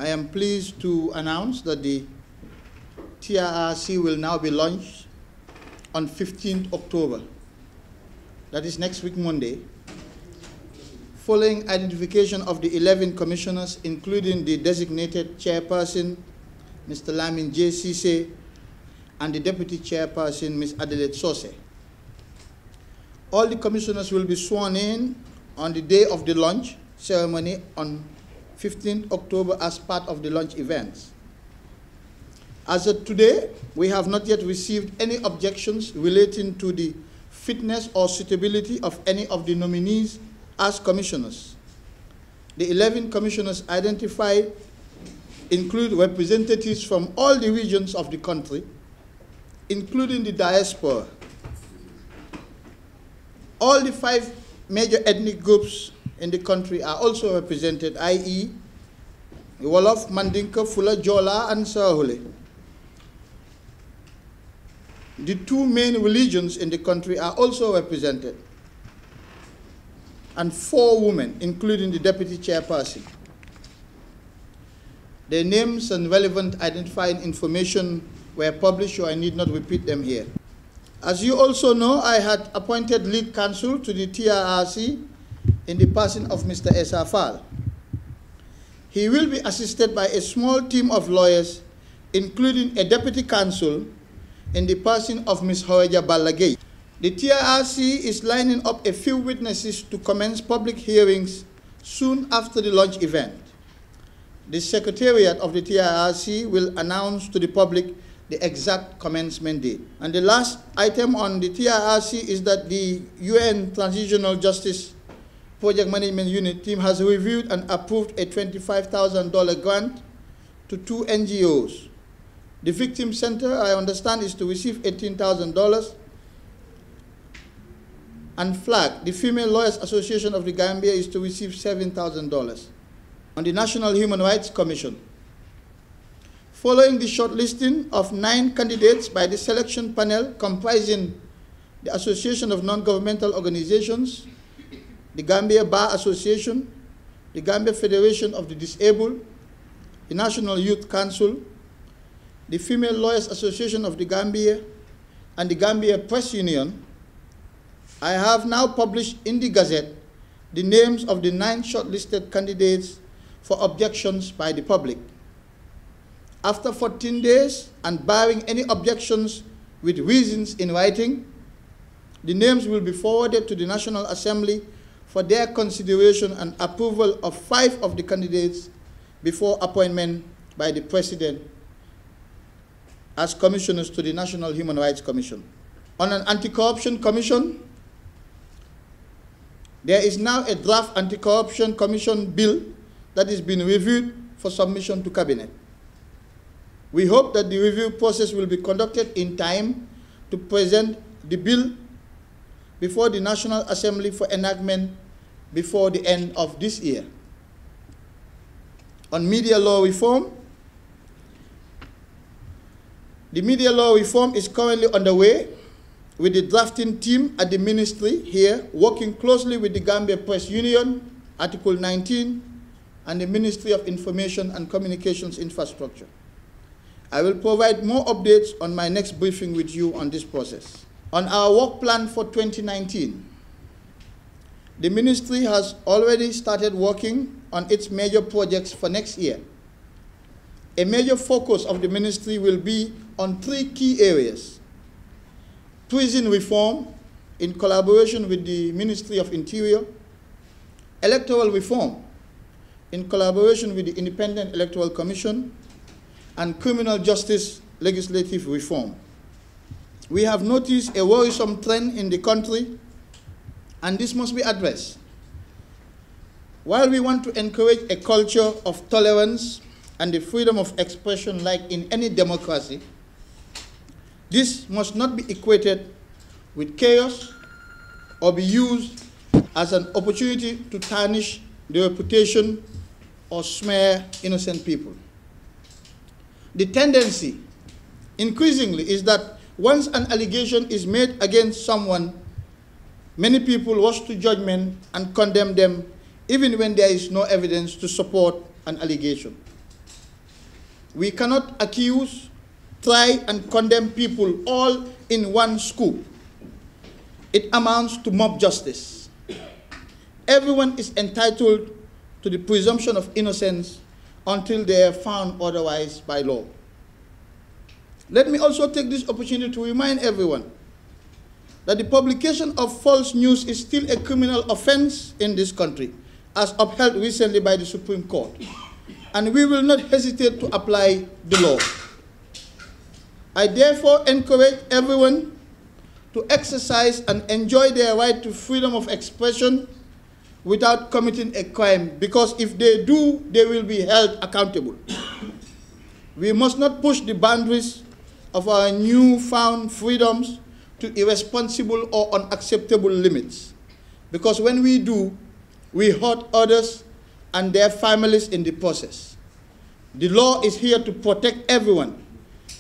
I am pleased to announce that the TRRC will now be launched on 15th October. That is next week, Monday, following identification of the 11 commissioners, including the designated chairperson, Mr. Lamin J. Cisse, and the deputy chairperson, Ms. Adelaide Sose. All the commissioners will be sworn in on the day of the launch ceremony on 15th October as part of the launch events. As of today, we have not yet received any objections relating to the fitness or suitability of any of the nominees as commissioners. The 11 commissioners identified include representatives from all the regions of the country, including the diaspora. All the 5 major ethnic groups in the country are also represented, i.e., Wolof, Mandinka, Fula, Jola, and Sahole. The 2 main religions in the country are also represented, and 4 women, including the deputy chairperson. Their names and relevant identifying information were published, so I need not repeat them here. As you also know, I had appointed lead counsel to the TRRC in the person of Mr. Esafal. He will be assisted by a small team of lawyers, including a deputy counsel in the person of Ms. Horeja Ballagay. The TRRC is lining up a few witnesses to commence public hearings soon after the launch event. The Secretariat of the TRRC will announce to the public the exact commencement date. And the last item on the TRRC is that the UN Transitional Justice Project Management Unit team has reviewed and approved a $25,000 grant to 2 NGOs. The Victim Center, I understand, is to receive $18,000. And FLAG, the Female Lawyers Association of the Gambia, is to receive $7,000. On the National Human Rights Commission, following the shortlisting of 9 candidates by the selection panel comprising the Association of Non-Governmental Organizations, the Gambia Bar Association, the Gambia Federation of the Disabled, the National Youth Council, the Female Lawyers Association of the Gambia, and the Gambia Press Union, I have now published in the Gazette the names of the 9 shortlisted candidates for objections by the public. After 14 days, and barring any objections with reasons in writing, the names will be forwarded to the National Assembly for their consideration and approval of 5 of the candidates before appointment by the President as commissioners to the National Human Rights Commission. On an anti-corruption commission, there is now a draft anti-corruption commission bill that is being reviewed for submission to Cabinet. We hope that the review process will be conducted in time to present the bill before the National Assembly for enactment before the end of this year. On media law reform, the media law reform is currently underway with the drafting team at the ministry here working closely with the Gambia Press Union, Article 19, and the Ministry of Information and Communications Infrastructure. I will provide more updates on my next briefing with you on this process. On our work plan for 2019, the ministry has already started working on its major projects for next year. A major focus of the ministry will be on 3 key areas: prison reform in collaboration with the Ministry of Interior, electoral reform in collaboration with the Independent Electoral Commission, and criminal justice legislative reform. We have noticed a worrisome trend in the country, and this must be addressed. While we want to encourage a culture of tolerance and the freedom of expression like in any democracy, this must not be equated with chaos or be used as an opportunity to tarnish the reputation or smear innocent people. The tendency, increasingly, is that once an allegation is made against someone, many people rush to judgment and condemn them even when there is no evidence to support an allegation. We cannot accuse, try, and condemn people all in one scoop. It amounts to mob justice. Everyone is entitled to the presumption of innocence until they are found otherwise by law. Let me also take this opportunity to remind everyone that the publication of false news is still a criminal offense in this country, as upheld recently by the Supreme Court, and we will not hesitate to apply the law. I therefore encourage everyone to exercise and enjoy their right to freedom of expression without committing a crime, because if they do, they will be held accountable. We must not push the boundaries of our newfound freedoms to irresponsible or unacceptable limits, because when we do, we hurt others and their families in the process. The law is here to protect everyone,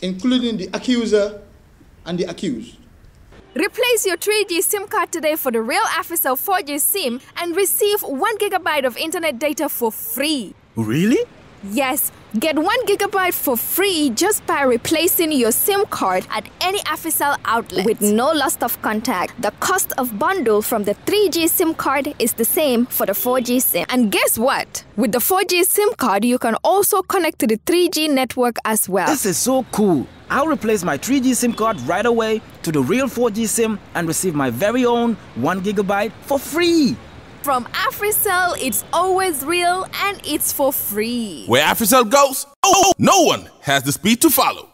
including the accuser and the accused. Replace your 3G SIM card today for the Real Africell 4G SIM and receive 1 GB of internet data for free. Really? Yes, get 1 GB for free just by replacing your SIM card at any Africell outlet with no loss of contact. The cost of bundle from the 3G SIM card is the same for the 4G SIM. And guess what? With the 4G SIM card, you can also connect to the 3G network as well. This is so cool. I'll replace my 3G SIM card right away to the real 4G SIM and receive my very own 1 GB for free. From Africell, it's always real and it's for free. Where Africell goes, no one has the speed to follow.